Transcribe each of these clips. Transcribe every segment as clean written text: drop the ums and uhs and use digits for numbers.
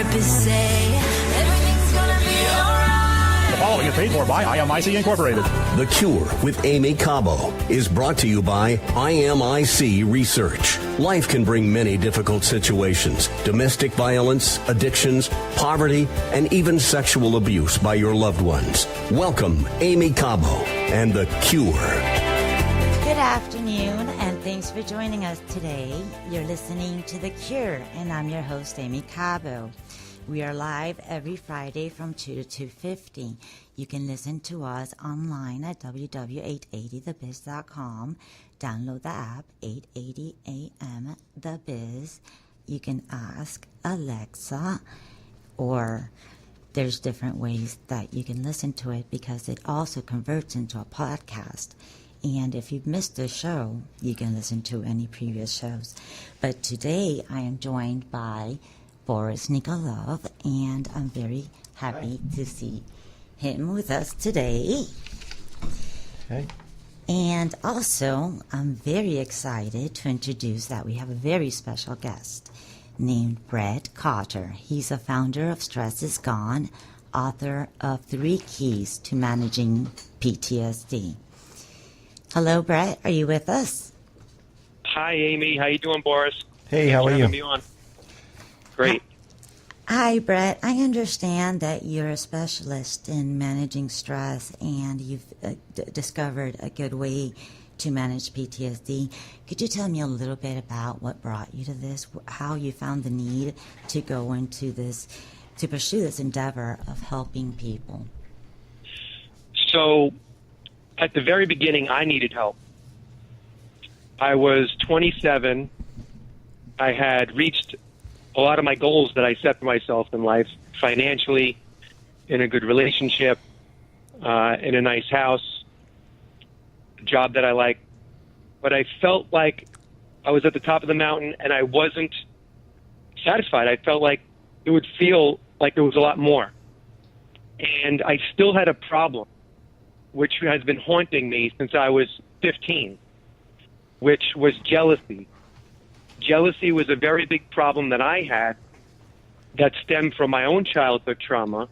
therapists say everything's gonna be alright. The following is paid for by IMIC Incorporated. The Cure with Aimee Cabo is brought to you by IMIC Research. Life can bring many difficult situations: domestic violence, addictions, poverty, and even sexual abuse by your loved ones. Welcome, Aimee Cabo and The Cure. Good afternoon, and thanks for joining us today. You're listening to The Cure, and I'm your host, Aimee Cabo. We are live every Friday from 2 to 2:50. You can listen to us online at www.880thebiz.com. Download the app, 880 AM The Biz. You can ask Alexa, or there's different ways that you can listen to it because it also converts into a podcast. And if you've missed the show, you can listen to any previous shows. But today I am joined by Brett Nikolov, and I'm very happy to see him with us today. Okay. And also, I'm very excited to introduce that we have a very special guest named Brett Cotter. He's a founder of Stress Is Gone, author of 3 Keys to Managing PTSD. Hello, Brett. Are you with us? Hi, Amy. How you doing, Boris? Hey, how are Thanks for having you? me on. Great. Hi, Brett. I understand that you're a specialist in managing stress, and you've discovered a good way to manage PTSD. Could you tell me a little bit about what brought you to this, how you found the need to go into this, to pursue this endeavor of helping people? So, at the very beginning, I needed help. I was 27. I had reached a lot of my goals that I set for myself in life, financially, in a good relationship, in a nice house, a job that I like. But I felt like I was at the top of the mountain and I wasn't satisfied. I felt like it would feel like there was a lot more. And I still had a problem, which has been haunting me since I was 15, which was jealousy. Jealousy was a very big problem that I had that stemmed from my own childhood trauma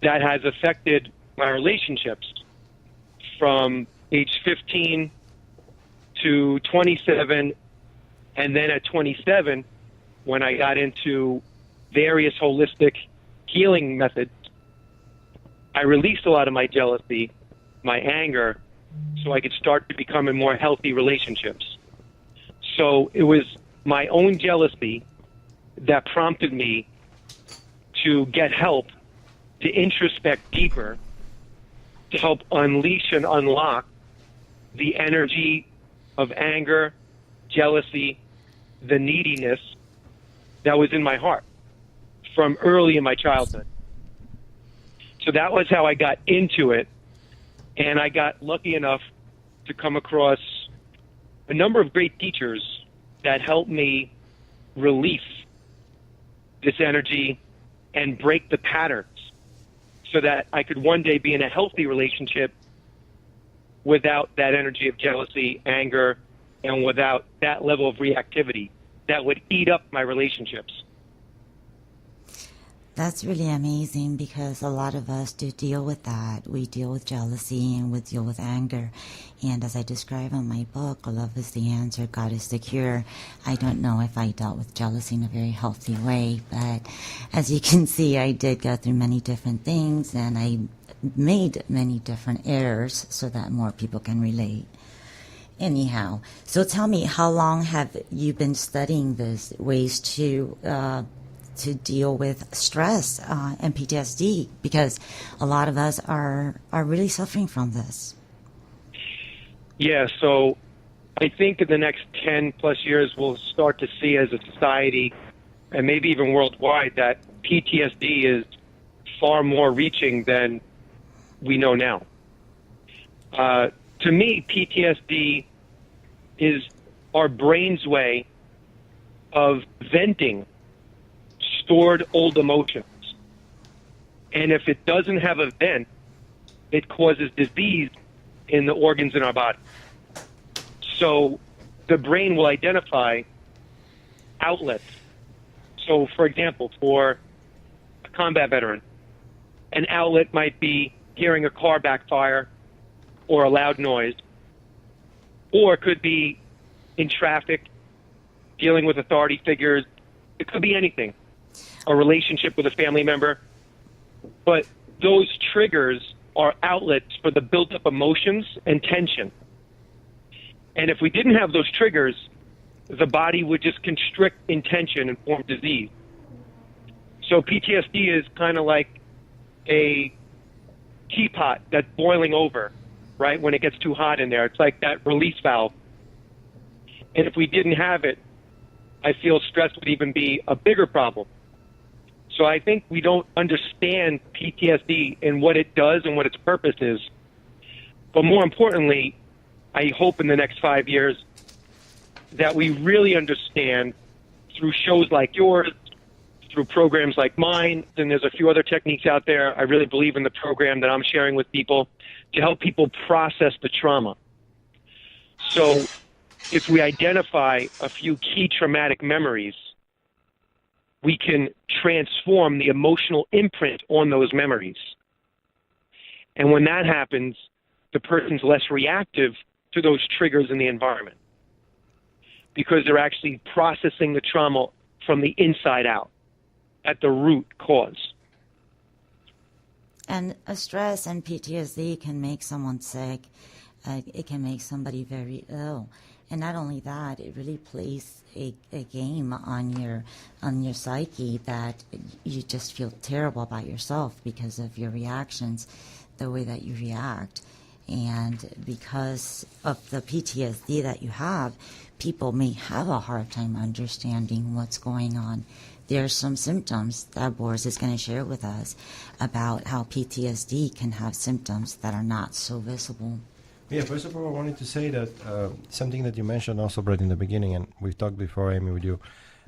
that has affected my relationships from age 15 to 27, and then at 27, when I got into various holistic healing methods, I released a lot of my jealousy, my anger, so I could start to become in more healthy relationships. So it was my own jealousy that prompted me to get help, to introspect deeper, to help unleash and unlock the energy of anger, jealousy, the neediness that was in my heart from early in my childhood. So that was how I got into it, and I got lucky enough to come across a number of great teachers that helped me release this energy and break the patterns so that I could one day be in a healthy relationship without that energy of jealousy, anger, and without that level of reactivity that would eat up my relationships. That's really amazing, because a lot of us do deal with that. We deal with jealousy and we deal with anger. And as I describe in my book, Love is the Answer, God is the Cure, I don't know if I dealt with jealousy in a very healthy way, but as you can see, I did go through many different things, and I made many different errors so that more people can relate. Anyhow, so tell me, how long have you been studying this, ways to deal with stress and PTSD, because a lot of us are really suffering from this? Yeah, so I think in the next 10 plus years we'll start to see as a society, and maybe even worldwide, that PTSD is far more reaching than we know now. To me, PTSD is our brain's way of venting stored old emotions. And if it doesn't have a vent, it causes disease in the organs in our body. So the brain will identify outlets. So, for example, for a combat veteran, an outlet might be hearing a car backfire or a loud noise, or it could be in traffic, dealing with authority figures. It could be anything, a relationship with a family member. But those triggers are outlets for the built-up emotions and tension. And if we didn't have those triggers, the body would just constrict in tension and form disease. So PTSD is kind of like a teapot that's boiling over, right, when it gets too hot in there. It's like that release valve. And if we didn't have it, I feel stress would even be a bigger problem. So I think we don't understand PTSD and what it does and what its purpose is. But more importantly, I hope in the next 5 years that we really understand through shows like yours, through programs like mine, and there's a few other techniques out there. I really believe in the program that I'm sharing with people to help people process the trauma. So if we identify a few key traumatic memories, we can transform the emotional imprint on those memories. And when that happens, the person's less reactive to those triggers in the environment because they're actually processing the trauma from the inside out at the root cause. And stress and PTSD can make someone sick. It can make somebody very ill. And not only that, it really plays a game on your psyche that you just feel terrible about yourself because of your reactions, the way that you react. And because of the PTSD that you have, people may have a hard time understanding what's going on. There's some symptoms that Boris is going to share with us about how PTSD can have symptoms that are not so visible. Yeah, first of all, I wanted to say that something that you mentioned also, Brett, in the beginning, and we've talked before, Aimee, with you,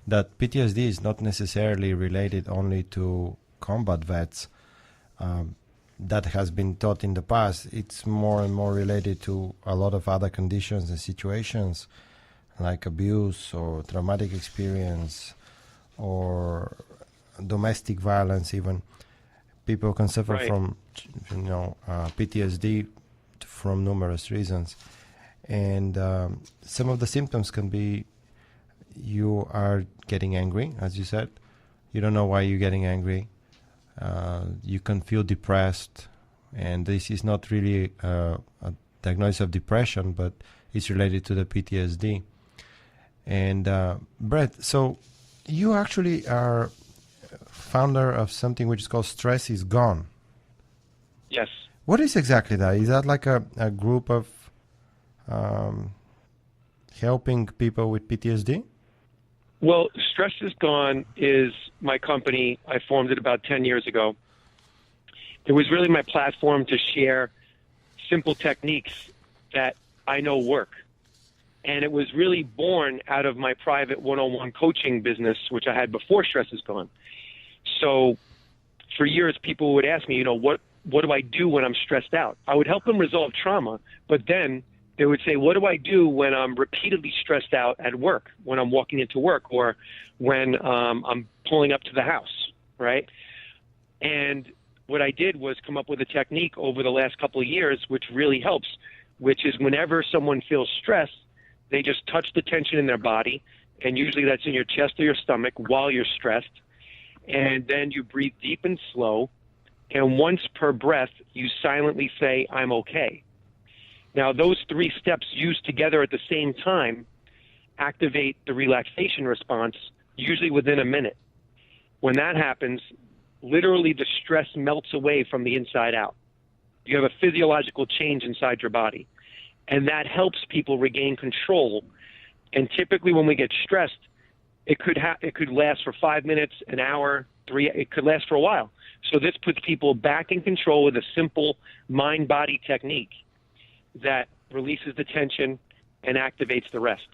that PTSD is not necessarily related only to combat vets. That has been taught in the past. It's more and more related to a lot of other conditions and situations like abuse or traumatic experience or domestic violence even. People can suffer from, PTSD from numerous reasons. And some of the symptoms can be you are getting angry, as you said. You don't know why you're getting angry. You can feel depressed. And this is not really a diagnosis of depression, but it's related to the PTSD. And Brett, so you actually are founder of something which is called Stress is Gone. Yes. What is exactly that? Is that like a group of helping people with PTSD? Well, Stress is Gone is my company. I formed it about 10 years ago. It was really my platform to share simple techniques that I know work. And it was really born out of my private one-on-one coaching business, which I had before Stress is Gone. So for years, people would ask me, what do I do when I'm stressed out? I would help them resolve trauma, but then they would say, what do I do when I'm repeatedly stressed out at work, when I'm walking into work, or when I'm pulling up to the house, right? And what I did was come up with a technique over the last couple of years, which really helps, which is whenever someone feels stressed, they just touch the tension in their body, and usually that's in your chest or your stomach while you're stressed, and then you breathe deep and slow, and once per breath, you silently say, I'm okay. Now, those 3 steps used together at the same time activate the relaxation response, usually within a minute. When that happens, literally the stress melts away from the inside out. You have a physiological change inside your body, and that helps people regain control. And typically when we get stressed, it could last for 5 minutes, an hour, 3, it could last for a while. So this puts people back in control with a simple mind-body technique that releases the tension and activates the rest.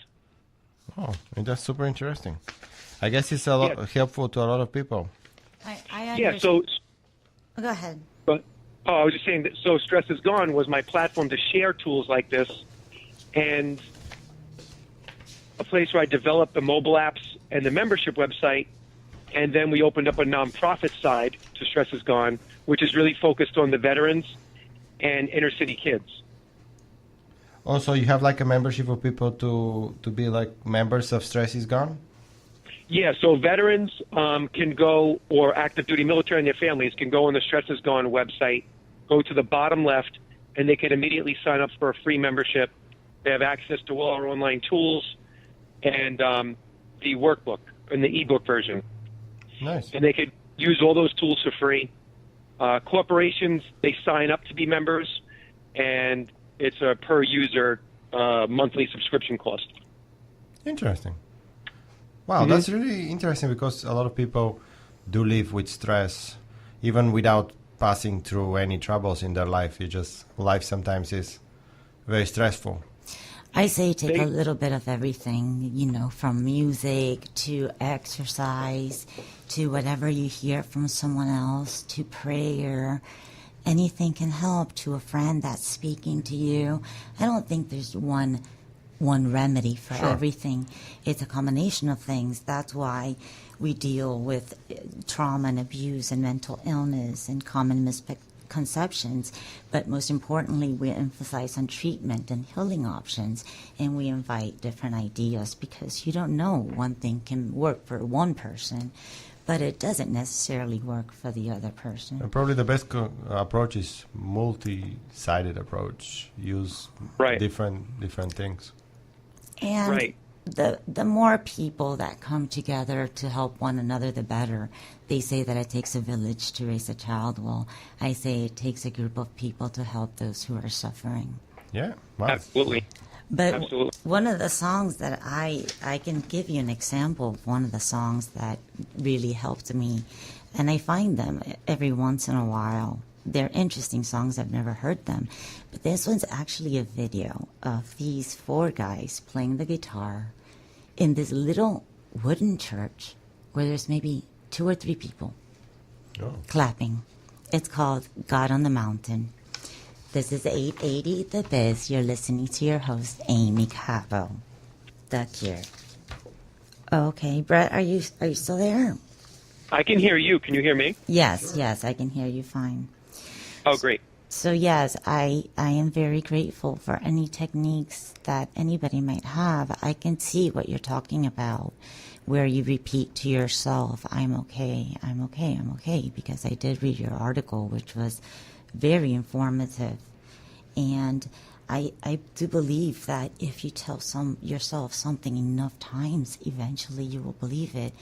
Oh, and that's super interesting. I guess it's a lot helpful to a lot of people. I understand. Yeah, so... Go ahead. But, I was just saying that So Stress is Gone was my platform to share tools like this, and a place where I developed the mobile apps and the membership website And then we opened up a nonprofit side to Stress Is Gone, which is really focused on the veterans and inner city kids. Also, you have like a membership for people to be like members of Stress Is Gone? Yeah, so veterans can go, or active duty military and their families can go on the Stress Is Gone website, go to the bottom left, and they can immediately sign up for a free membership. They have access to all our online tools and the workbook and the ebook version. Nice. And they could use all those tools for free. Corporations, they sign up to be members, and it's a per user monthly subscription cost. Interesting. Wow, that's really interesting because a lot of people do live with stress, even without passing through any troubles in their life. Life sometimes is very stressful. I say take a little bit of everything, from music to exercise to whatever you hear from someone else to prayer. Anything can help, to a friend that's speaking to you. I don't think there's one remedy for everything. It's a combination of things. That's why we deal with trauma and abuse and mental illness and common misconceptions. But most importantly, we emphasize on treatment and healing options, and we invite different ideas because you don't know one thing can work for one person, but it doesn't necessarily work for the other person. And probably the best approach is multi-sided approach. Use different things. And the more people that come together to help one another, the better. They say that it takes a village to raise a child. Well, I say it takes a group of people to help those who are suffering. Yeah, wow. Absolutely. But one of the songs that I can give you an example of one of the songs that really helped me, and I find them every once in a while. They're interesting songs. I've never heard them. But this one's actually a video of these 4 guys playing the guitar in this little wooden church where there's maybe 2 or 3 people clapping. It's called God on the Mountain. This is 880 The Biz. You're listening to your host, Aimee Cabo. The Cure. Okay, Brett, are you still there? I can hear you. Can you hear me? Yes, I can hear you fine. Oh, great. So yes, I am very grateful for any techniques that anybody might have. I can see what you're talking about, where you repeat to yourself, I'm okay, I'm okay, I'm okay, because I did read your article, which was very informative. And I do believe that if you tell yourself something enough times, eventually you will believe it.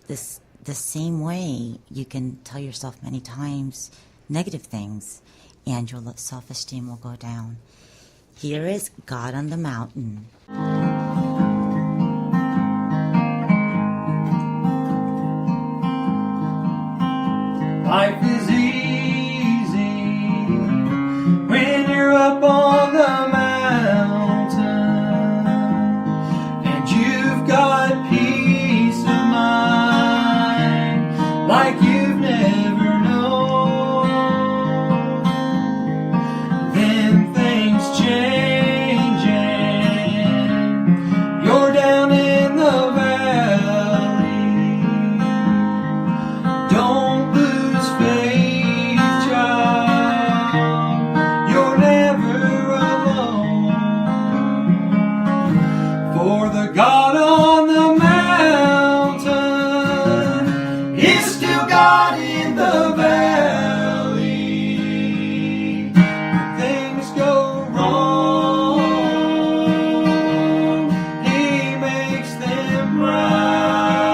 The same way you can tell yourself many times negative things, and your self-esteem will go down. Here is God on the Mountain. Life is easy when you're up on the mountain and you've got peace of mind like you've never known. Then things change and you're down in the valley. Don't lose faith, child. You're never alone. For the God on the mountain is still God in the valley. When things go wrong, He makes them right.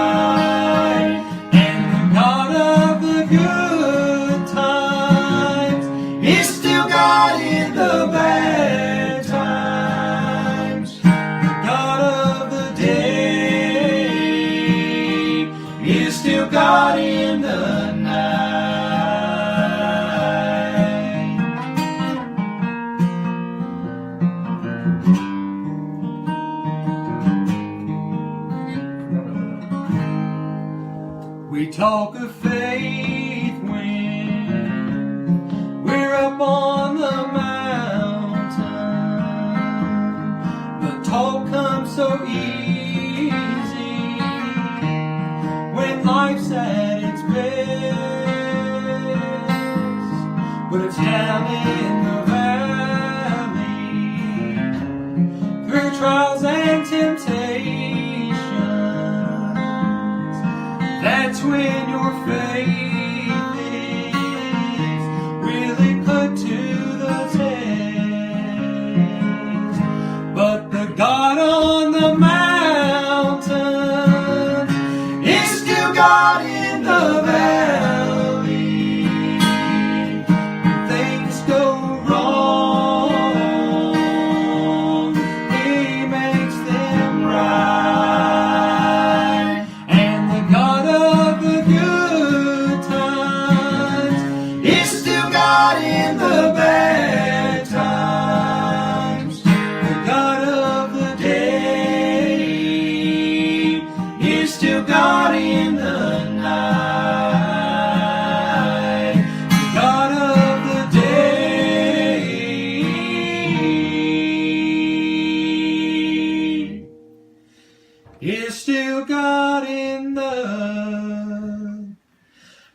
And the God of the good times is still God in the bad times. The God of the day is still God in the night. We talk of faith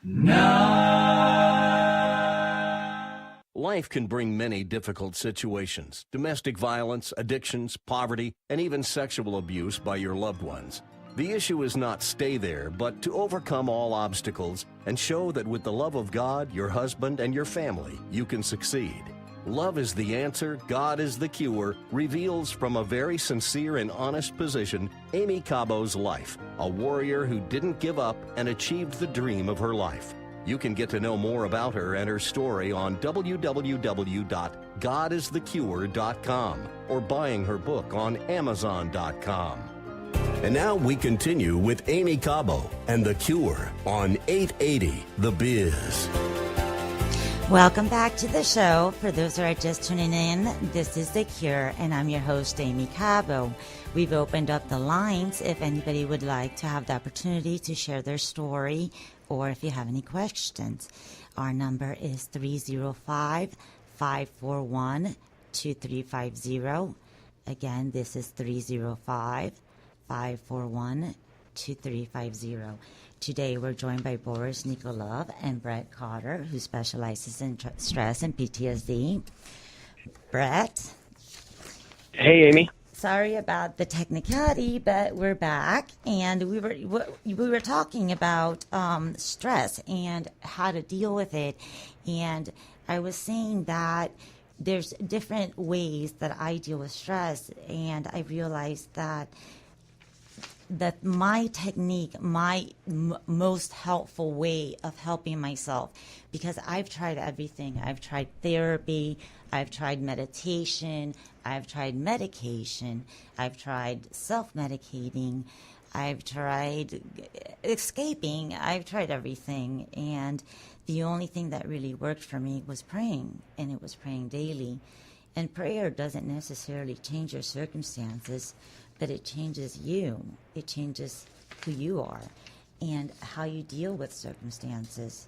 now. Life can bring many difficult situations: domestic violence, addictions, poverty, and even sexual abuse by your loved ones. The issue is not stay there, but to overcome all obstacles and show that with the love of God, your husband, and your family, you can succeed. Love is the answer, God is the cure, reveals from a very sincere and honest position Aimee Cabo's life, a warrior who didn't give up and achieved the dream of her life. You can get to know more about her and her story on www.godisthecure.com or buying her book on Amazon.com. And now we continue with Aimee Cabo and The Cure on 880 The Biz. Welcome back to the show. For those who are just tuning in, this is The Cure, and I'm your host, Aimee Cabo. We've opened up the lines if anybody would like to have the opportunity to share their story or if you have any questions. Our number is 305-541-2350. Again, this is 305-541-2350. Today we're joined by Boris Nikolov and Brett Cotter, who specializes in stress and PTSD. Brett? Hey, Aimee. Sorry about the technicality, but we're back, and we were talking about stress and how to deal with it. And I was saying that there's different ways that I deal with stress, and I realized that my technique, my most helpful way of helping myself, because I've tried everything. I've tried therapy, I've tried meditation, I've tried medication, I've tried self-medicating, I've tried escaping, I've tried everything. And the only thing that really worked for me was praying, and it was praying daily. And prayer doesn't necessarily change your circumstances, but it changes you. It changes who you are and how you deal with circumstances.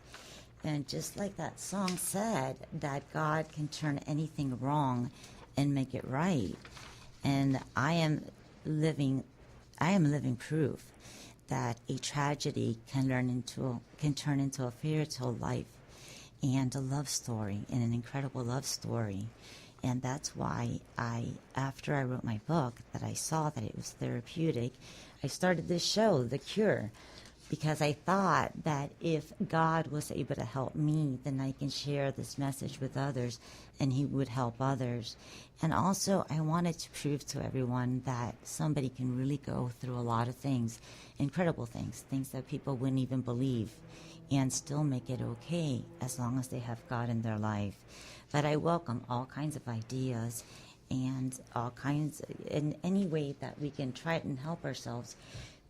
And just like that song said, that God can turn anything wrong and make it right. And I am living proof that a tragedy can turn into a fairy tale life and a love story, and an incredible love story. And that's why after I wrote my book, that I saw that it was therapeutic, I started this show, The Cure, because I thought that if God was able to help me, then I can share this message with others, and He would help others. And also, I wanted to prove to everyone that somebody can really go through a lot of things, incredible things, things that people wouldn't even believe, and still make it okay as long as they have God in their life. But I welcome all kinds of ideas and all kinds, in any way that we can try and help ourselves,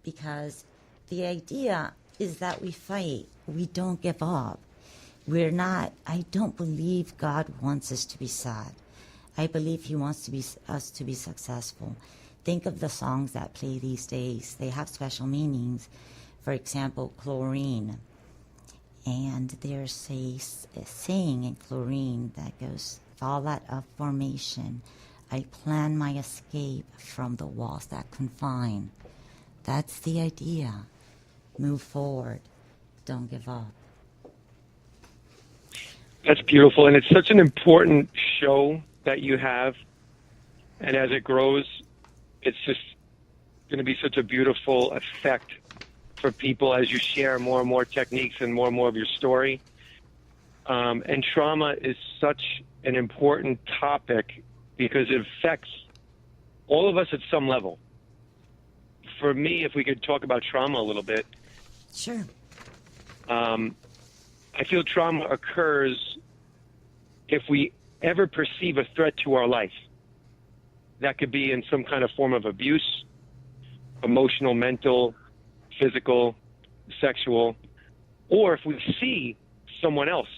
because the idea is that we fight. We don't give up. I don't believe God wants us to be sad. I believe He wants us to be successful. Think of the songs that play these days. They have special meanings. For example, Chlorine. And there's a saying in Chlorine that goes, fall out of formation, I plan my escape from the walls that confine. That's the idea. Move forward. Don't give up. That's beautiful, and it's such an important show that you have. And as it grows, it's just going to be such a beautiful effect for people as you share more and more techniques and more of your story. And trauma is such an important topic because it affects all of us at some level. For me, if we could talk about trauma a little bit. Sure. I feel trauma occurs if we ever perceive a threat to our life. That could be in some kind of form of abuse, emotional, mental, physical, sexual, or if we see someone else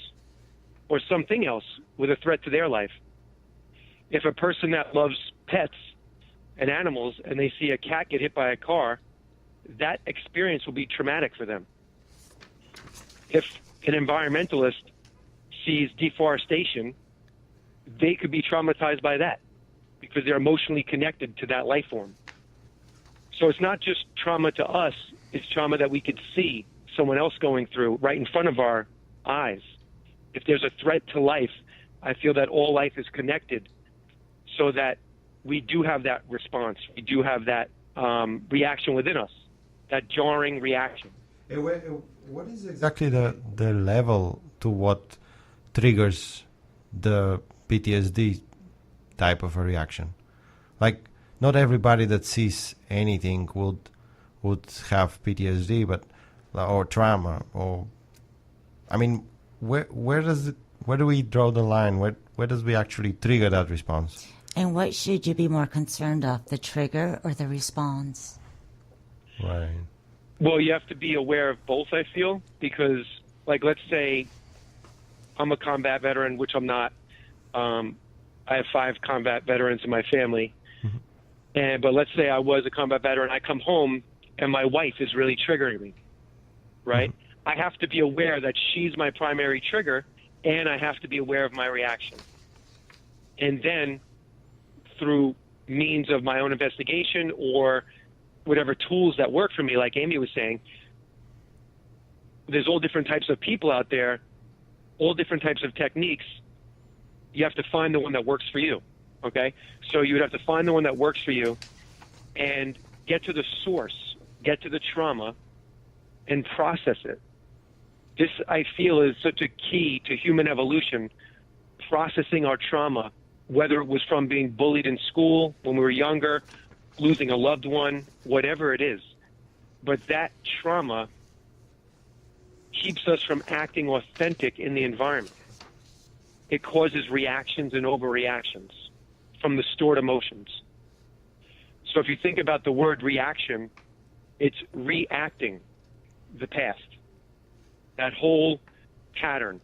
or something else with a threat to their life. If a person that loves pets and animals and they see a cat get hit by a car, that experience will be traumatic for them. If an environmentalist sees deforestation, they could be traumatized by that because they're emotionally connected to that life form. So it's not just trauma to us, it's trauma that we could see someone else going through right in front of our eyes. If there's a threat to life, I feel that all life is connected, so that we do have that response. We do have that reaction within us, that jarring reaction. What is exactly the level to what triggers the PTSD type of a reaction? Like, not everybody that sees anything would have PTSD, but or trauma, or I mean, where do we draw the line? Where does we actually trigger that response? And what should you be more concerned of, the trigger or the response? Right. Well, you have to be aware of both, I feel, because, like, let's say I'm a combat veteran, which I'm not. I have 5 combat veterans in my family. But let's say I was a combat veteran. I come home and my wife is really triggering me, right? I have to be aware that she's my primary trigger, and I have to be aware of my reaction. And then through means of my own investigation or whatever tools that work for me, like Aimee was saying, there's all different types of people out there, all different types of techniques. You have to find the one that works for you, okay? So you would have to find the one that works for you and get to the source, get to the trauma, and process it. This, I feel, is such a key to human evolution, processing our trauma, whether it was from being bullied in school when we were younger, losing a loved one, whatever it is. But that trauma keeps us from acting authentic in the environment. It causes reactions and overreactions from the stored emotions. So if you think about the word reaction, it's reacting the past. That whole pattern,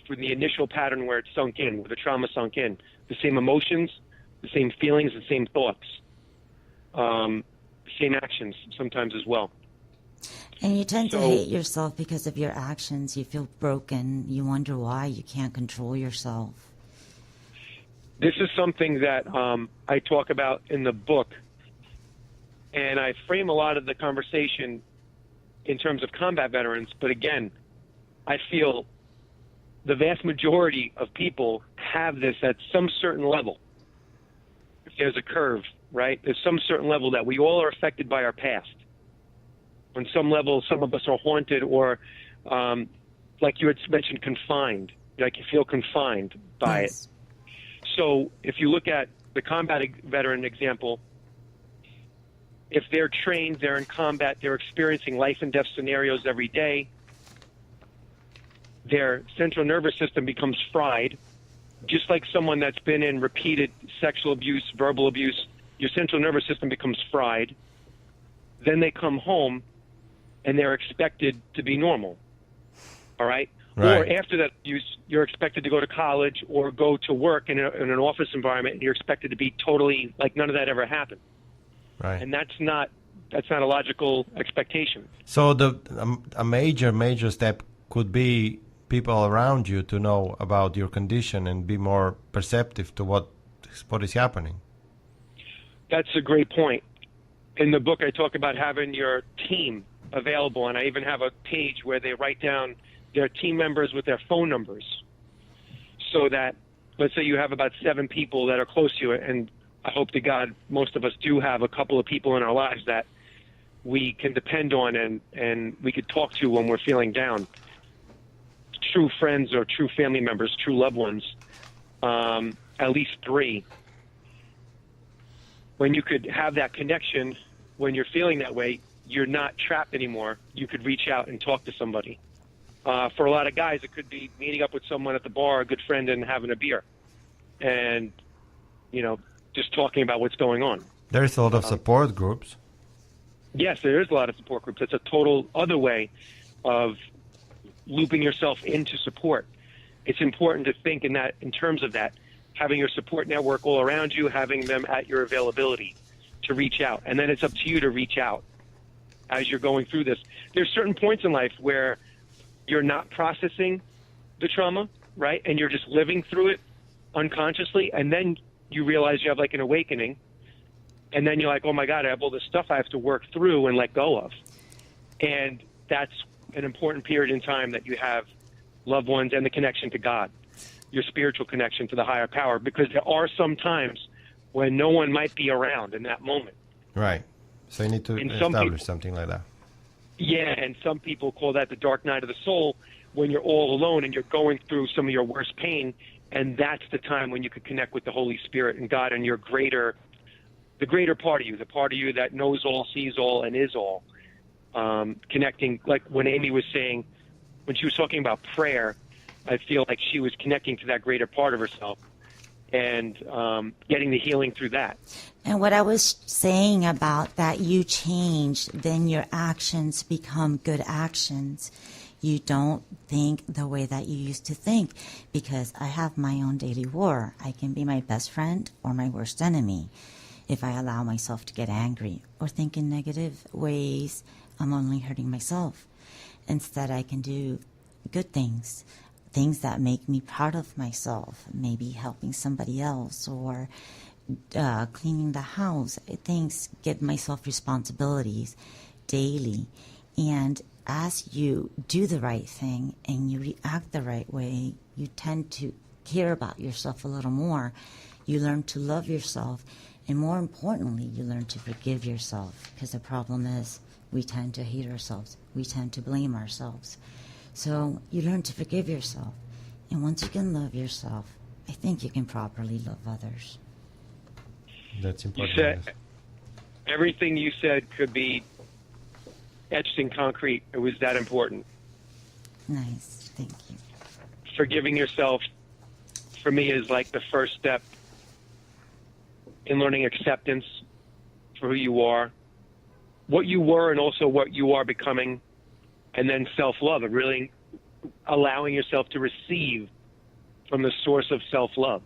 from the initial pattern where it sunk in, where the trauma sunk in, the same emotions, the same feelings, the same thoughts, same actions sometimes as well. And you tend to hate yourself because of your actions. You feel broken. You wonder why you can't control yourself. This is something that I talk about in the book, and I frame a lot of the conversation in terms of combat veterans. But again, I feel the vast majority of people have this at some certain level. If there's a curve, right? There's some certain level that we all are affected by our past. On some level, some of us are haunted or, like you had mentioned, confined. Like you feel confined by it. So if you look at the combat veteran example, if they're trained, they're in combat, they're experiencing life and death scenarios every day, their central nervous system becomes fried, just like someone that's been in repeated sexual abuse, verbal abuse, your central nervous system becomes fried. Then they come home and they're expected to be normal. All right? Or after that abuse, you're expected to go to college or go to work in an office environment, and you're expected to be totally like none of that ever happened. Right. And that's not a logical expectation. So a major step could be people around you to know about your condition and be more perceptive to what is happening. That's a great point. In the book, I talk about having your team available, and I even have a page where they write down their team members with their phone numbers, so that, let's say you have about 7 people that are close to you, and I hope to God most of us do have a couple of people in our lives that we can depend on and we could talk to when we're feeling down. True friends or true family members, true loved ones, at least 3. When you could have that connection, when you're feeling that way, you're not trapped anymore. You could reach out and talk to somebody. For a lot of guys, it could be meeting up with someone at the bar, a good friend, and having a beer. And, just talking about what's going on. There's a lot of support groups. Yes, there is a lot of support groups. It's a total other way of looping yourself into support. It's important to think in terms of that, having your support network all around you, having them at your availability to reach out. And then it's up to you to reach out as you're going through this. There's certain points in life where you're not processing the trauma, right? And you're just living through it unconsciously. And then you realize you have like an awakening. And then you're like, oh my God, I have all this stuff I have to work through and let go of. And that's an important period in time that you have loved ones and the connection to God, your spiritual connection to the higher power, because there are some times when no one might be around in that moment. Right. So you need to And some establish people- something like that. Yeah, and some people call that the dark night of the soul, when you're all alone and you're going through some of your worst pain, and that's the time when you could connect with the Holy Spirit and God and the greater part of you, the part of you that knows all, sees all, and is all. Connecting, like when Aimee was saying, when she was talking about prayer, I feel like she was connecting to that greater part of herself and getting the healing through that. And what I was saying about that you change, then your actions become good actions. You don't think the way that you used to think, because I have my own daily war. I can be my best friend or my worst enemy. If I allow myself to get angry or think in negative ways, I'm only hurting myself. Instead, I can do good things that make me proud of myself, maybe helping somebody else or cleaning the house. Things, give myself responsibilities daily. And as you do the right thing and you react the right way, you tend to care about yourself a little more. You learn to love yourself. And more importantly, you learn to forgive yourself, because the problem is we tend to hate ourselves. We tend to blame ourselves. So you learn to forgive yourself. And once you can love yourself, I think you can properly love others. That's You important. said everything you said could be etched in concrete. It was that important. Nice. Thank you. Forgiving yourself, for me, is like the first step in learning acceptance for who you are, what you were, and also what you are becoming, and then self-love, and really allowing yourself to receive from the source of self-love.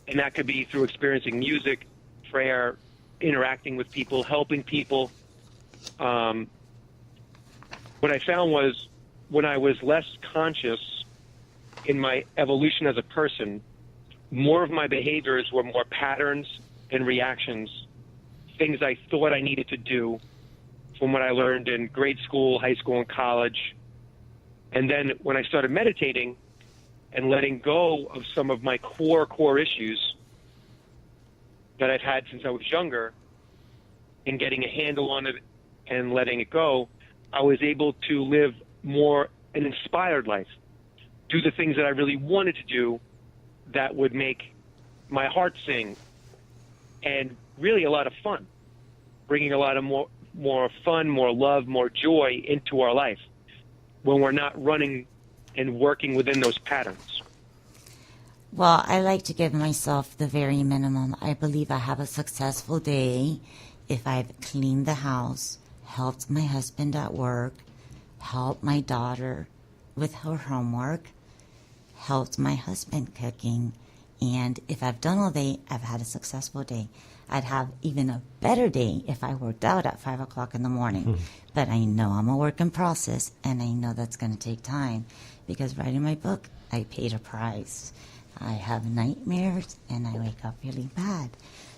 And that could be through experiencing music, prayer, interacting with people, helping people. What I found was when I was less conscious in my evolution as a person, more of my behaviors were more patterns and reactions, things I thought I needed to do from what I learned in grade school, high school, and college. And then when I started meditating and letting go of some of my core issues that I've had since I was younger and getting a handle on it and letting it go, I was able to live more an inspired life, do the things that I really wanted to do that would make my heart sing, and really a lot of fun, bringing a lot of more fun, more love, more joy into our life when we're not running and working within those patterns. Well, I like to give myself the very minimum. I believe I have a successful day if I've cleaned the house, helped my husband at work, helped my daughter with her homework, helped my husband cooking, and if I've done all day, I've had a successful day. I'd have even a better day if I worked out at 5 o'clock in the morning. But I know I'm a work in process, and I know that's going to take time, because writing my book, I paid a price. I have nightmares, and I wake up really bad.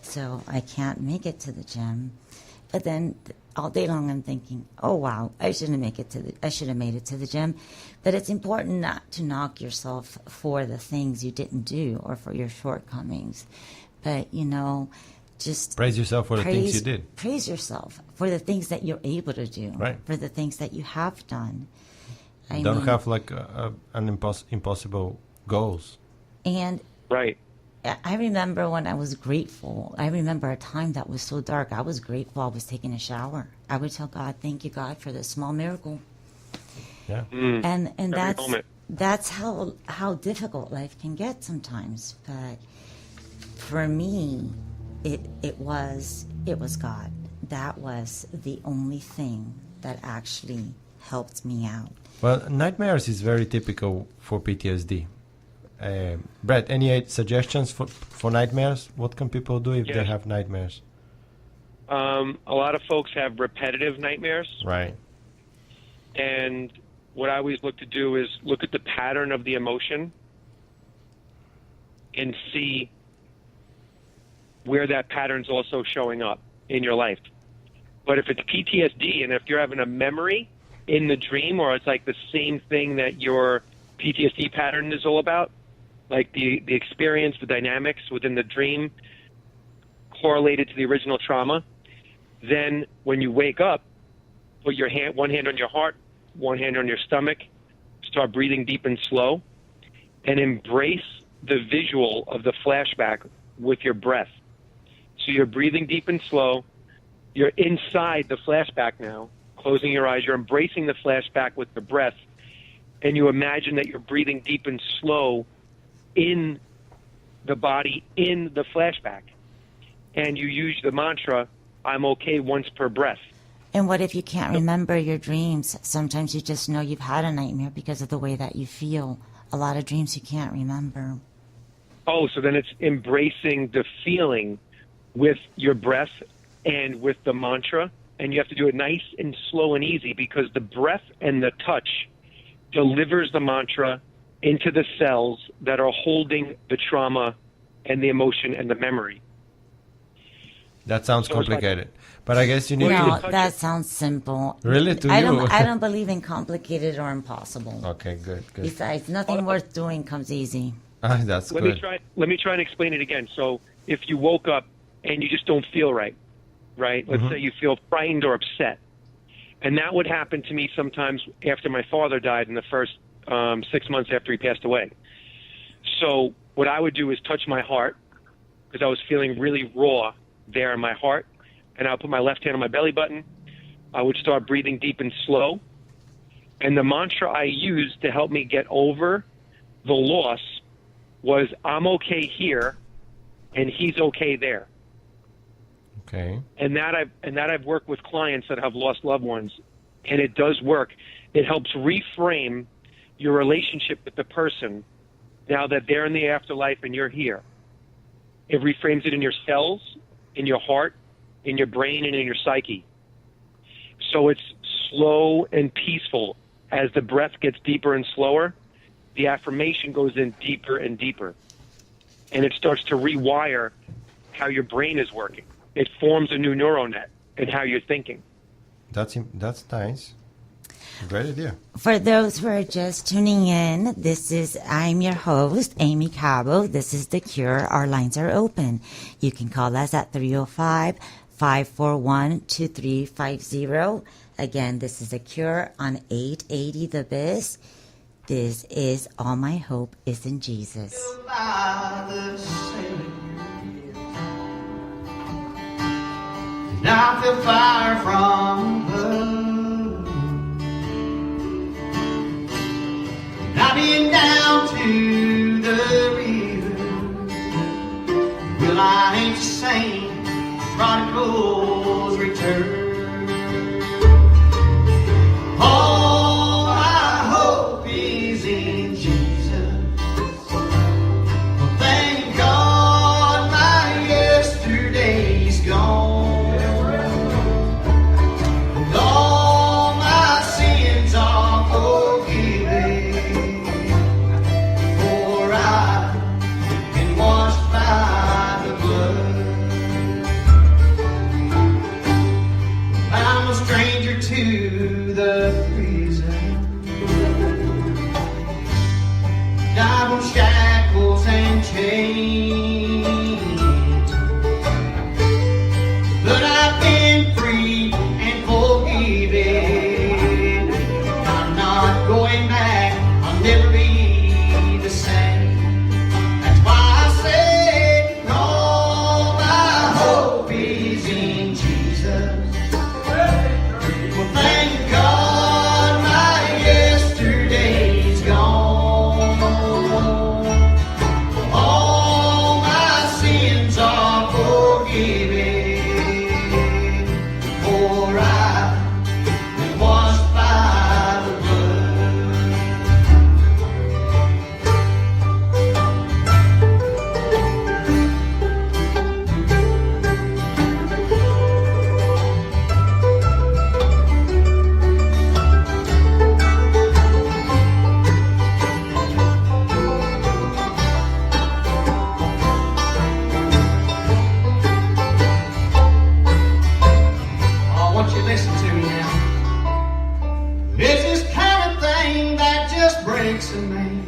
So I can't make it to the gym. But then all day long I'm thinking, oh wow, I should have made it to the gym. But it's important not to knock yourself for the things you didn't do or for your shortcomings. But just Praise yourself for the things you did. Praise yourself for the things that you're able to do, Right. for the things that you have done. Don't have like an impossible goals. And Right. I remember when I was grateful. I remember a time that was so dark. I was grateful I was taking a shower. I would tell God, thank you, God, for this small miracle. Yeah. And Every moment. that's how difficult life can get sometimes. But for me, it was God. That was the only thing that actually helped me out. Well, nightmares is very typical for PTSD. Brett, any suggestions for nightmares? What can people do if they Yes. have nightmares? A lot of folks have repetitive nightmares. Right. And what I always look to do is look at the pattern of the emotion and see where that pattern's also showing up in your life. But if it's PTSD and if you're having a memory in the dream, or it's like the same thing that your PTSD pattern is all about, like the experience, the dynamics within the dream correlated to the original trauma, then when you wake up, put your one hand on your heart, one hand on your stomach, start breathing deep and slow, and embrace the visual of the flashback with your breath. So you're breathing deep and slow, you're inside the flashback now, closing your eyes, you're embracing the flashback with the breath, and you imagine that you're breathing deep and slow in the body, in the flashback. And you use the mantra, I'm okay, once per breath. And what if you can't remember your dreams? Sometimes you just know you've had a nightmare because of the way that you feel. A lot of dreams you can't remember. Oh, so then it's embracing the feeling with your breath and with the mantra. And you have to do it nice and slow and easy, because the breath and the touch delivers the mantra into the cells that are holding the trauma and the emotion and the memory. That sounds complicated, but I guess you need No, to... that sounds simple. Really? To I you? don't believe in complicated or impossible. Okay, good. Besides, nothing worth doing comes easy. That's Let good. me try and explain it again. So if you woke up and you just don't feel right? Let's say you feel frightened or upset. And that would happen to me sometimes after my father died in the first 6 months after he passed away. So what I would do is touch my heart, because I was feeling really raw there in my heart, and I'll put my left hand on my belly button. I would start breathing deep and slow. And the mantra I used to help me get over the loss was, I'm okay here, and he's okay there. Okay. And that I've worked with clients that have lost loved ones, and it does work. It helps reframe your relationship with the person now that they're in the afterlife and you're here. It reframes it in your cells, in your heart, in your brain, and in your psyche. So it's slow and peaceful. As the breath gets deeper and slower, the affirmation goes in deeper and deeper. And it starts to rewire how your brain is working. It forms a new neural net in how you're thinking. That's nice. Great idea. For those who are just tuning in, I'm your host, Aimee Cabo. This is The Cure. Our lines are open. You can call us at 305-541-2350. Again, this is The Cure on 880 The Biz. This is All My Hope Is in Jesus. By the Savior, and I feel fire from above, and I've been down to the river. Well, I ain't the same, prodigals return. All my hope is in Jesus. Well, thank God my yesterday's gone. And all my sins are forgiven. For I've been washed by the blood. I'm a stranger to the prison. Died on shackles and chains, but I've been free and forgiven. I'm not going back, I'll never be the same. That's why I say all my hope is in Jesus. Well, thank God my yesterday's gone. All my sins are forgiven. For I've been washed by the blood. breaks a man.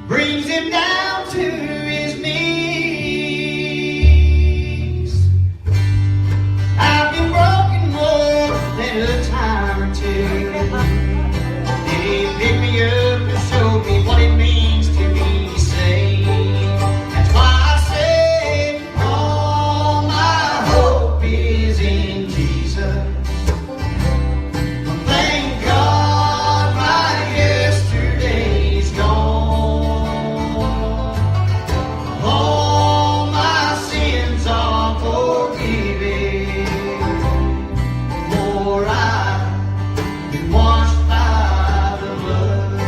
Brings him down to his knees. I've been broken more than a time or two. He picked me up and showed me what it means to be saved. That's why I say all my hope is in Jesus. Thank God my yesterday's gone. All my sins are forgiven. For I've been washed by the blood.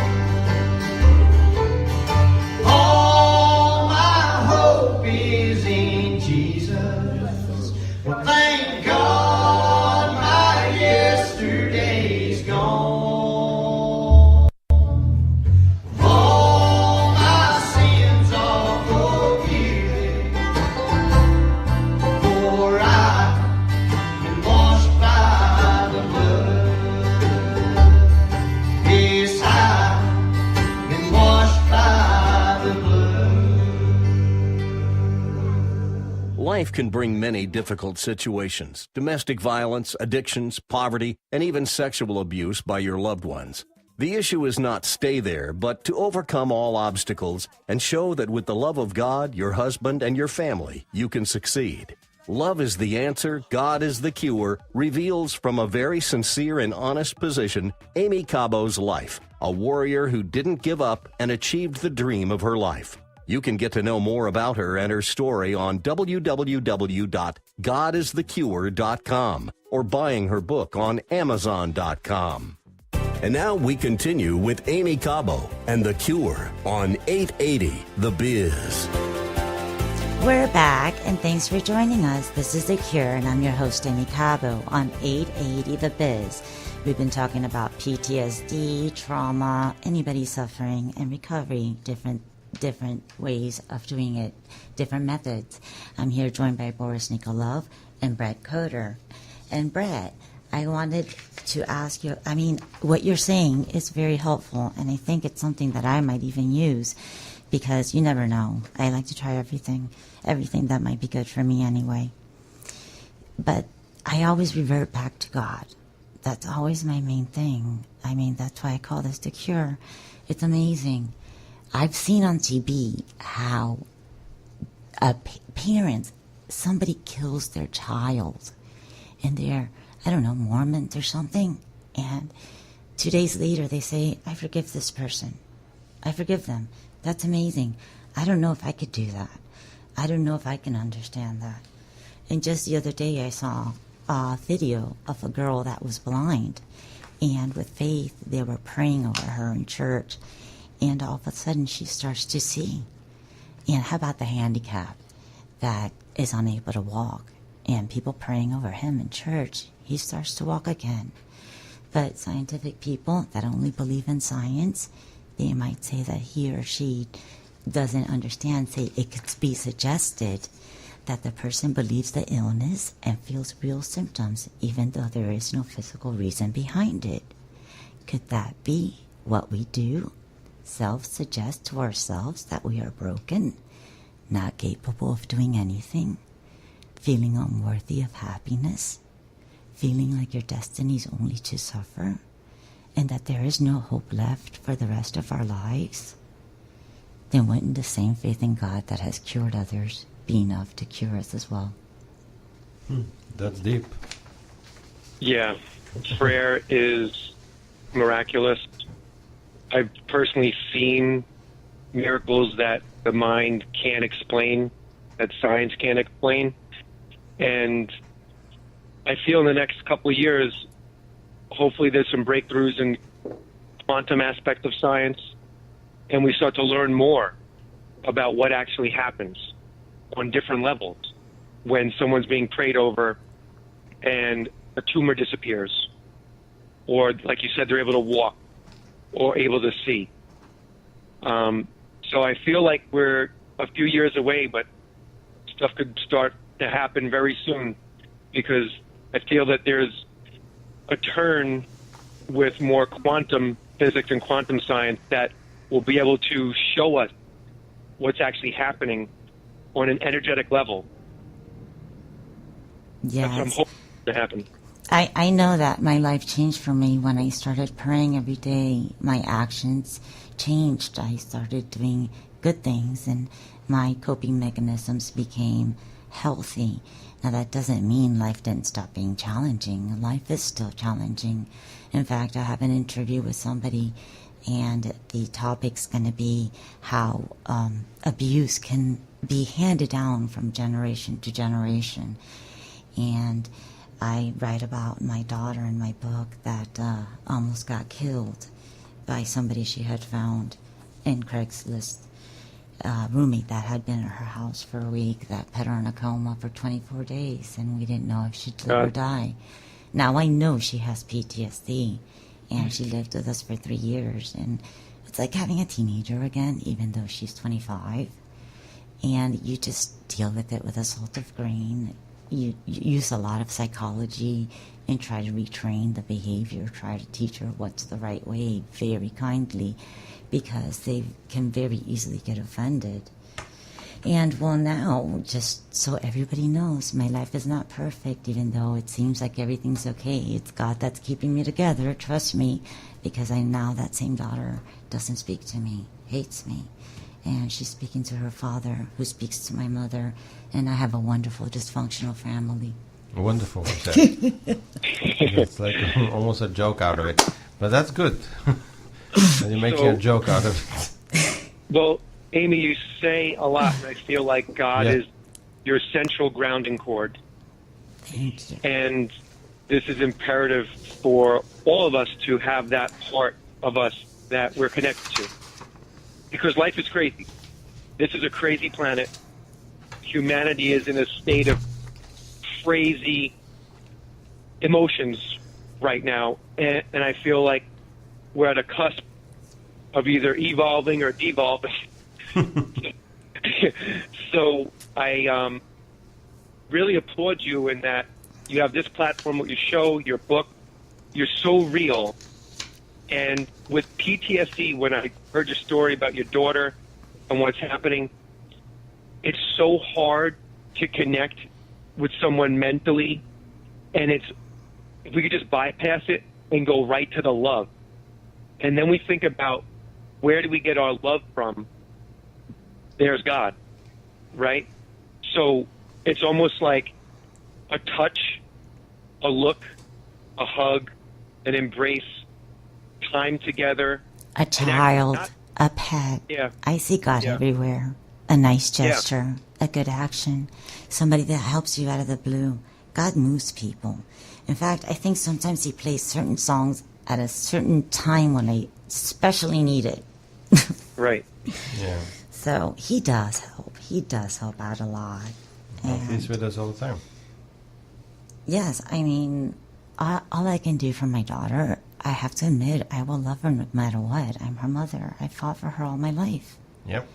All my hope is in Jesus. Well, thank God my yesterday's gone. All my sins are forgiven. For I've been washed by the blood. Yes, I've been washed by the blood. Life can bring many difficult situations: domestic violence, addictions, poverty, and even sexual abuse by your loved ones. The issue is not stay there, but to overcome all obstacles and show that with the love of God, your husband, and your family, you can succeed. Love is the answer, God is the cure, reveals from a very sincere and honest position Aimee Cabo's life, a warrior who didn't give up and achieved the dream of her life. You can get to know more about her and her story on www.godisthecure.com or buying her book on Amazon.com. And now we continue with Aimee Cabo and The Cure on 880 The Biz. We're back, and thanks for joining us. This is The Cure, and I'm your host, Aimee Cabo, on 880 The Biz. We've been talking about PTSD, trauma, anybody suffering, and recovery, different ways of doing it, different methods. I'm here joined by Boris Nikolov and Brett Cotter. And Brett, I wanted to ask you, what you're saying is very helpful, and I think it's something that I might even use, because you never know. I like to try everything that might be good for me anyway. But I always revert back to God. That's always my main thing. That's why I call this The Cure. It's amazing. I've seen on TV how parents, somebody kills their child, and they're, Mormons or something, and 2 days later they say, I forgive this person. I forgive them. That's amazing. I don't know if I could do that. I don't know if I can understand that. And just the other day I saw a video of a girl that was blind, and with faith they were praying over her in church, and all of a sudden she starts to see. And how about the handicapped that is unable to walk, and people praying over him in church, he starts to walk again. But scientific people that only believe in science, they might say that he or she doesn't understand, say it could be suggested that the person believes the illness and feels real symptoms, even though there is no physical reason behind it. Could that be what we do? Self-suggest to ourselves that we are broken, not capable of doing anything, feeling unworthy of happiness, feeling like your destiny is only to suffer, and that there is no hope left for the rest of our lives? Then wouldn't the same faith in God that has cured others be enough to cure us as well? That's deep. Yeah, prayer is miraculous. I've personally seen miracles that the mind can't explain, that science can't explain. And I feel in the next couple of years, hopefully there's some breakthroughs in quantum aspect of science, and we start to learn more about what actually happens on different levels when someone's being prayed over and a tumor disappears, or like you said, they're able to walk or able to see. So I feel like we're a few years away, but stuff could start to happen very soon, because I feel that there's a turn with more quantum physics and quantum science that will be able to show us what's actually happening on an energetic level. That's what I'm Yes. hoping to happen. I know that my life changed for me when I started praying every day. My actions changed. I started doing good things, and my coping mechanisms became healthy. Now, that doesn't mean life didn't stop being challenging. Life is still challenging. In fact, I have an interview with somebody, and the topic's going to be how abuse can be handed down from generation to generation. And I write about my daughter in my book that almost got killed by somebody she had found in Craigslist. Roommate that had been at her house for a week that put her in a coma for 24 days, and we didn't know if she'd live or die. Now I know she has PTSD, and she lived with us for 3 years, and it's like having a teenager again, even though she's 25. And you just deal with it with a salt of grain. You use a lot of psychology and try to retrain the behavior, try to teach her what's the right way very kindly, because they can very easily get offended. And well, now, just so everybody knows, my life is not perfect, even though it seems like everything's okay. It's God that's keeping me together, trust me, because I now that same daughter doesn't speak to me, hates me. And she's speaking to her father, who speaks to my mother, and I have a wonderful, dysfunctional family. Wonderful. It's like almost a joke out of it, but that's good. You're making a joke out of it. Well, Aimee, you say a lot, and I feel like God Yeah. is your central grounding cord. Thank you. And this is imperative for all of us to have that part of us that we're connected to. Because life is crazy. This is a crazy planet. Humanity is in a state of crazy emotions right now. And I feel like we're at a cusp of either evolving or devolving. So I really applaud you in that you have this platform, what you show, your book. You're so real. And with PTSD, when I heard your story about your daughter and what's happening, it's so hard to connect with someone mentally. And if we could just bypass it and go right to the love. And then we think about, where do we get our love from? There's God, right? So it's almost like a touch, a look, a hug, an embrace, time together. A child, a pet. Yeah. I see God Yeah. everywhere. A nice gesture, a good action, somebody that helps you out of the blue. God moves people. In fact, I think sometimes he plays certain songs at a certain time when I especially need it. Right. Yeah. So he does help. He does help out a lot. He's with us all the time. Yes, I mean, all I can do for my daughter, I have to admit, I will love her no matter what. I'm her mother. I fought for her all my life. Yep.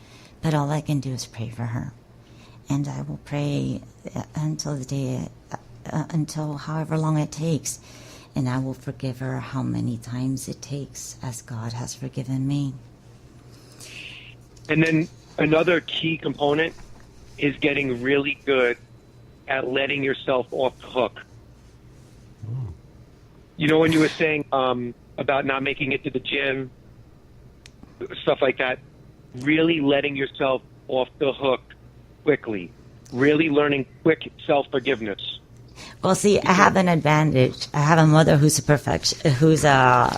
But all I can do is pray for her. And I will pray until the day, until however long it takes. And I will forgive her how many times it takes, as God has forgiven me. And then another key component is getting really good at letting yourself off the hook. You know, when you were saying about not making it to the gym, stuff like that, really letting yourself off the hook quickly, really learning quick self-forgiveness. Well, see, I have an advantage. I have a mother who's a who's a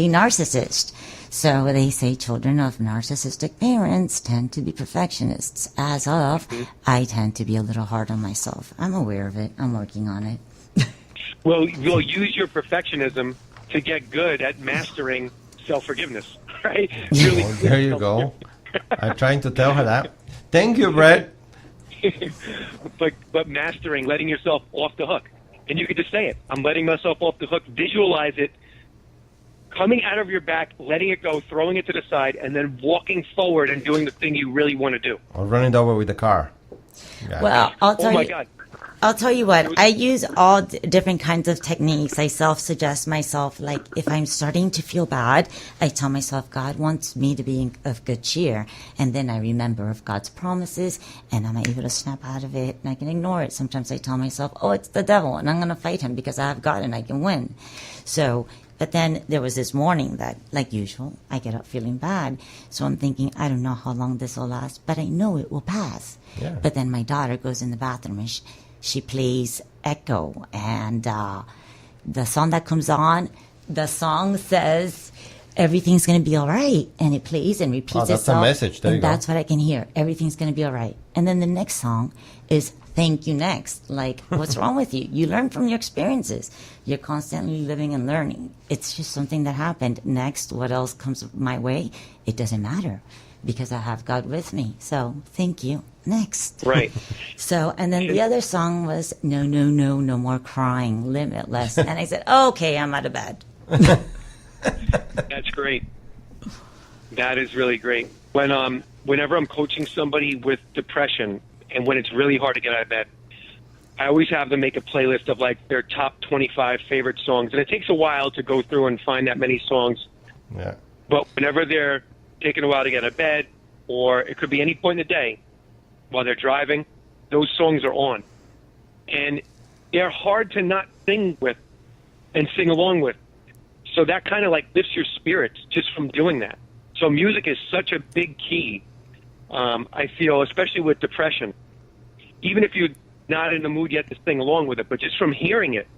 narcissist. So they say children of narcissistic parents tend to be perfectionists. As of, I tend to be a little hard on myself. I'm aware of it. I'm working on it. Well, you'll use your perfectionism to get good at mastering self-forgiveness, right? Really Well, there you go. I'm trying to tell her that. Thank you, Brett. but mastering, letting yourself off the hook. And you could just say it. I'm letting myself off the hook. Visualize it. Coming out of your back, letting it go, throwing it to the side, and then walking forward and doing the thing you really want to do. Or run it over with the car. Got Well, I'll tell Oh my you. God. I'll tell you what, I use all different kinds of techniques. I self-suggest myself, like if I'm starting to feel bad, I tell myself God wants me to be of good cheer. And then I remember of God's promises and I'm able to snap out of it and I can ignore it. Sometimes I tell myself, oh, it's the devil and I'm going to fight him because I have God and I can win. So, but then there was this morning that, like usual, I get up feeling bad. So I'm thinking, I don't know how long this will last, but I know it will pass. Yeah. But then my daughter goes in the bathroom and she plays Echo, and the song that comes on, the song says everything's going to be all right, and it plays and repeats that's a itself. message. There and you go. that's what I can hear. Everything's going to be all right. And then the next song is thank you next. Like, what's wrong with you? You learn from your experiences. You're constantly living and learning. It's just something that happened. Next, what else comes my way? It doesn't matter because I have God with me. So thank you. Next. Right. So, and then the other song was no, no, no, no more crying, limitless. And I said, okay, I'm out of bed. That's great. That is really great. Whenever I'm coaching somebody with depression and when it's really hard to get out of bed, I always have them make a playlist of like their top 25 favorite songs. And it takes a while to go through and find that many songs. Yeah. But whenever they're taking a while to get out of bed, or it could be any point in the day while they're driving, those songs are on. And they're hard to not sing with and sing along with. So that kind of like lifts your spirits just from doing that. So music is such a big key, I feel, especially with depression. Even if you're not in the mood yet to sing along with it, but just from hearing it,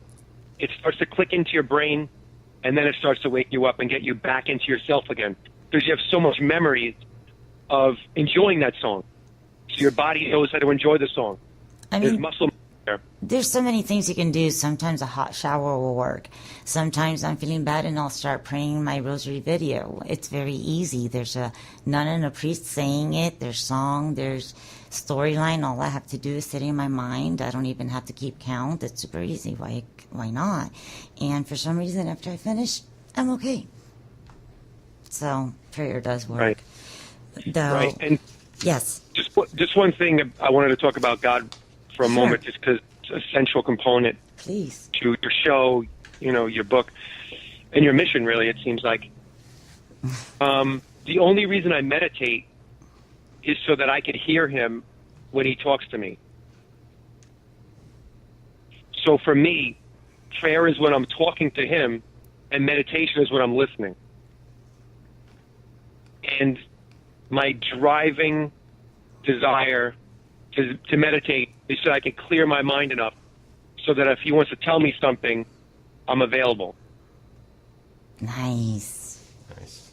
it starts to click into your brain, and then it starts to wake you up and get you back into yourself again. Because you have so much memories of enjoying that song. So your body knows how to enjoy the song. I There's mean, muscle there. there's so many things you can do. Sometimes a hot shower will work. Sometimes I'm feeling bad and I'll start praying my rosary video. It's very easy. There's a nun and a priest saying it. There's song. There's storyline. All I have to do is sit in my mind. I don't even have to keep count. It's super easy. Why not? And for some reason, after I finish, I'm okay. So prayer does work. Right. Though, Right. And yes. just one thing I wanted to talk about God for a Sure. moment, just because it's a central component Please. to your show, your book, and your mission, really, it seems like. The only reason I meditate is so that I could hear him when he talks to me. So for me, prayer is when I'm talking to him, and meditation is when I'm listening. And my driving desire to meditate is so I can clear my mind enough so that if he wants to tell me something, I'm available. Nice. Nice.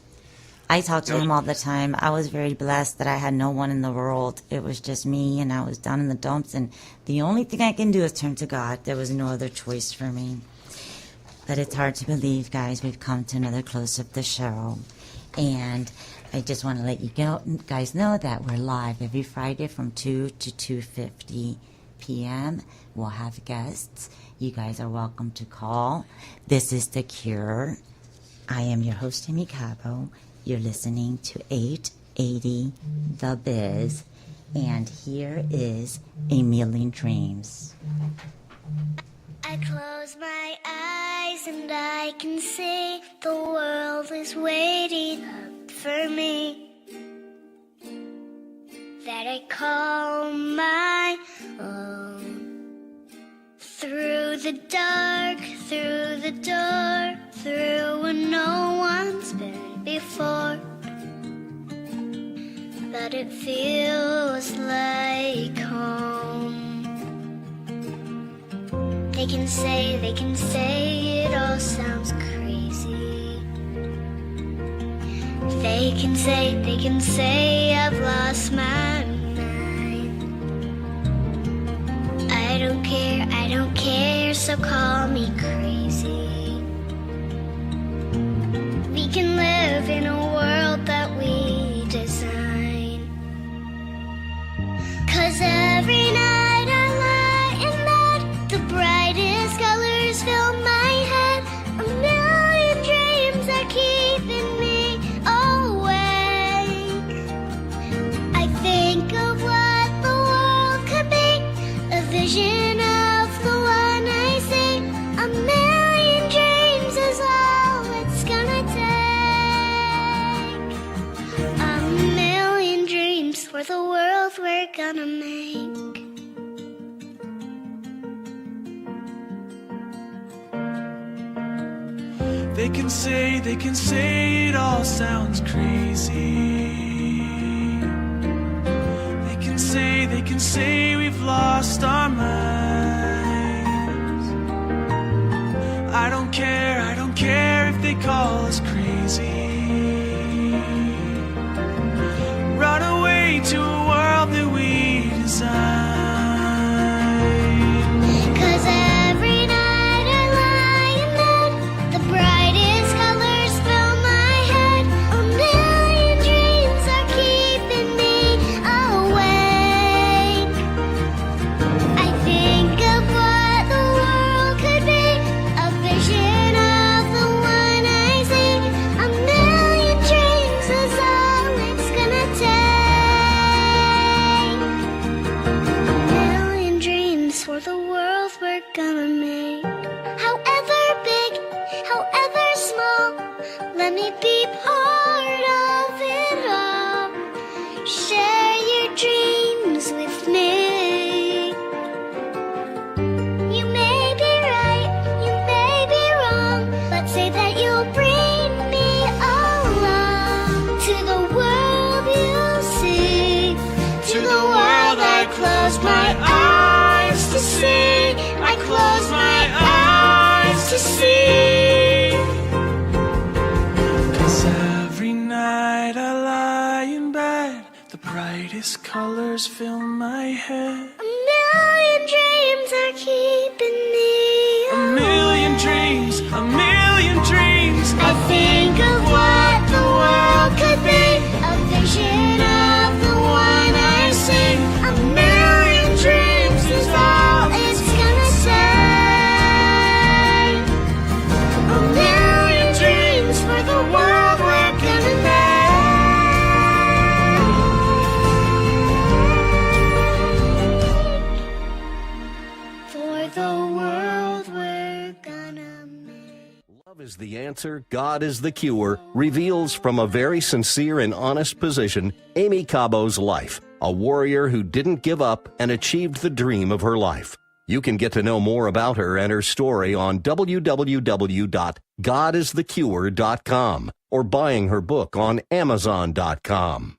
I talk to him all the time. I was very blessed that I had no one in the world. It was just me, and I was down in the dumps, and the only thing I can do is turn to God. There was no other choice for me. But it's hard to believe, guys. We've come to another close of the show. And I just want to let you guys know that we're live every Friday from 2 to 2:50 p.m. We'll have guests. You guys are welcome to call. This is The Cure. I am your host, Aimee Cabo. You're listening to 880 The Biz. And here is A Million Dreams. I close my eyes and I can see the world is waiting up for me. That I call my own. Through the dark, through the door, through where no one's been before. But it feels like home. They can say it all sounds crazy. They can say I've lost my mind. I don't care, so call me crazy. We can live in a world that we design. 'Cause every night I lie in bed, the brightest colors fill my head. A million dreams are keeping me awake. I think of what the world could be, a vision of the world we're gonna make. They can say it all sounds crazy. They can say we've lost our minds. I don't care if they call us crazy. Run away to a world that we designed. 'Cause every night I lie in bed, the brightest colors fill my head. A million dreams are keeping me awake. I think of what the world could be, a vision of the one I see. A million dreams is all it's gonna take. A million dreams for the world we're gonna make. However big, however small, let me be part of it all. Share your dreams with me. You may be right, you may be wrong, but say that you'll bring me along to the world you see, to the world I close my eyes to see. I close my eyes to see. 'Cause every night I lie in bed, the brightest colors fill my head. A million dreams are keeping me A million dreams, a million dreams. I think of what the world could be, a vision of the one I see. A million dreams is all it's gonna take. A million dreams for the world we're gonna make. For the world we're gonna make. Love is the answer, God is the cure, reveals from a very sincere and honest position Aimee Cabo's life, a warrior who didn't give up and achieved the dream of her life. You can get to know more about her and her story on www.godisthecure.com or buying her book on Amazon.com.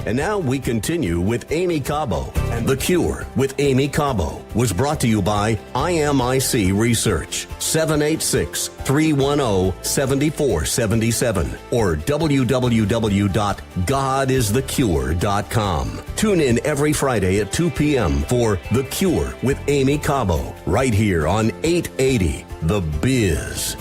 And now we continue with Aimee Cabo. And The Cure with Aimee Cabo was brought to you by IMIC Research, 786-310-7477 or www.godisthecure.com. Tune in every Friday at 2 p.m. for The Cure with Aimee Cabo, right here on 880 The Biz.